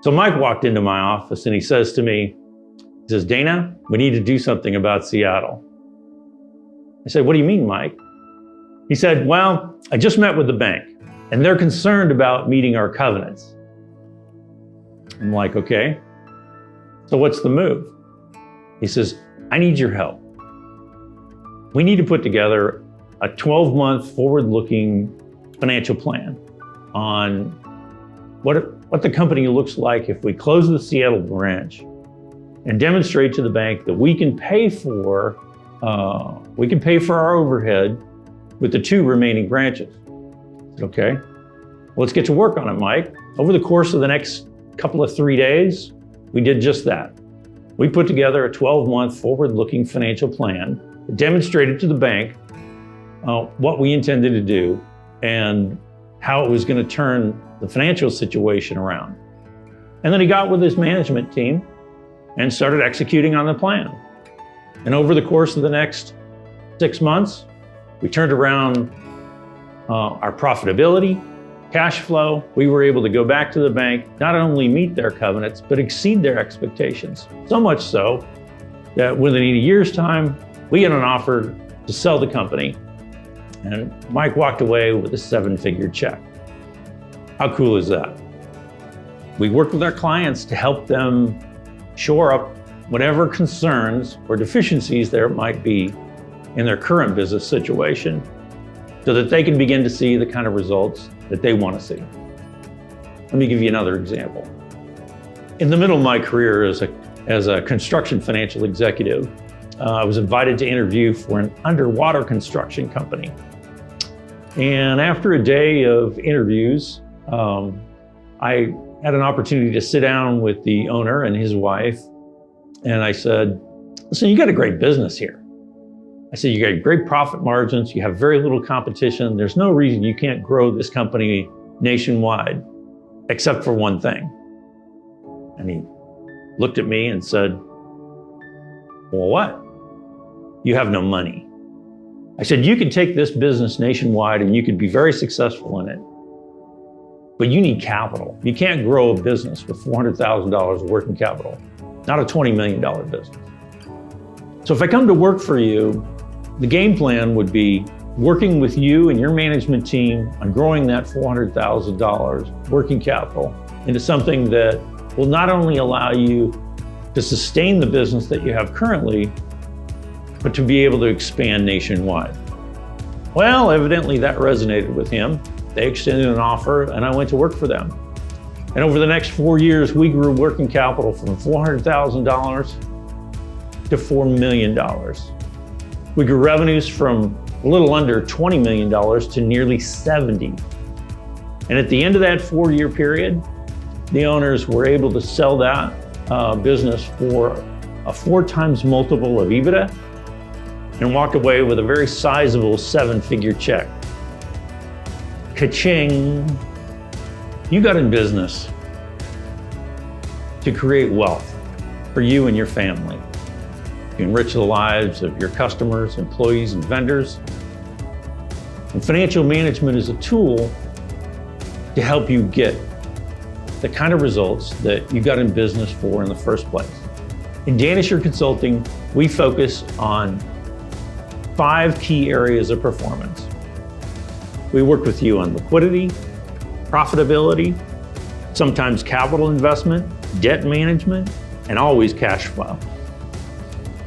So Mike walked into my office and he says to me, he says, "Dana, we need to do something about Seattle." I said, "What do you mean, Mike?" He said, "Well, I just met with the bank and they're concerned about meeting our covenants." I'm like, "Okay, so what's the move?" He says, "I need your help. We need to put together a 12-month forward-looking financial plan on what the company looks like if we close the Seattle branch and demonstrate to the bank that we can pay for our overhead with the 2 remaining branches." I said, "Okay, well, let's get to work on it, Mike." Over the course of the next couple of 3 days, we did just that. We put together a 12-month forward-looking financial plan that demonstrated to the bank what we intended to do and how it was going to turn the financial situation around. And then he got with his management team and started executing on the plan. And over the course of the next 6 months, we turned around our profitability, cash flow. We were able to go back to the bank, not only meet their covenants, but exceed their expectations. So much so that within a year's time, we had an offer to sell the company. And Mike walked away with a 7-figure check. How cool is that? We work with our clients to help them shore up whatever concerns or deficiencies there might be in their current business situation so that they can begin to see the kind of results that they want to see. Let me give you another example. In the middle of my career as a construction financial executive, I was invited to interview for an underwater construction company. And after a day of interviews, I had an opportunity to sit down with the owner and his wife. And I said, "Listen, you got a great business here." I said, "You got great profit margins. You have very little competition. There's no reason you can't grow this company nationwide, except for one thing." And he looked at me and said, "Well, what?" "You have no money." I said, "You can take this business nationwide and you could be very successful in it, but you need capital. You can't grow a business with $400,000 of working capital, not a $20 million business. So if I come to work for you, the game plan would be working with you and your management team on growing that $400,000 working capital into something that will not only allow you to sustain the business that you have currently, but to be able to expand nationwide." Well, evidently that resonated with him. They extended an offer and I went to work for them. And over the next 4 years, we grew working capital from $400,000 to $4 million. We grew revenues from a little under $20 million to nearly 70. And at the end of that 4-year period, the owners were able to sell that business for a 4 times multiple of EBITDA and walked away with a very sizable 7-figure check. Ka-ching! You got in business to create wealth for you and your family, to enrich the lives of your customers, employees, and vendors. And financial management is a tool to help you get the kind of results that you got in business for in the first place. In Danisher Consulting, we focus on 5 key areas of performance. We work with you on liquidity, profitability, sometimes capital investment, debt management, and always cash flow.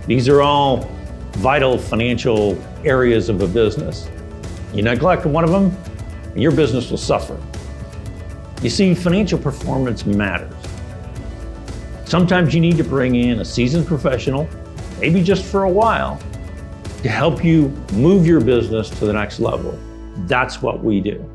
These are all vital financial areas of a business. You neglect one of them, and your business will suffer. You see, financial performance matters. Sometimes you need to bring in a seasoned professional, maybe just for a while, to help you move your business to the next level. That's what we do.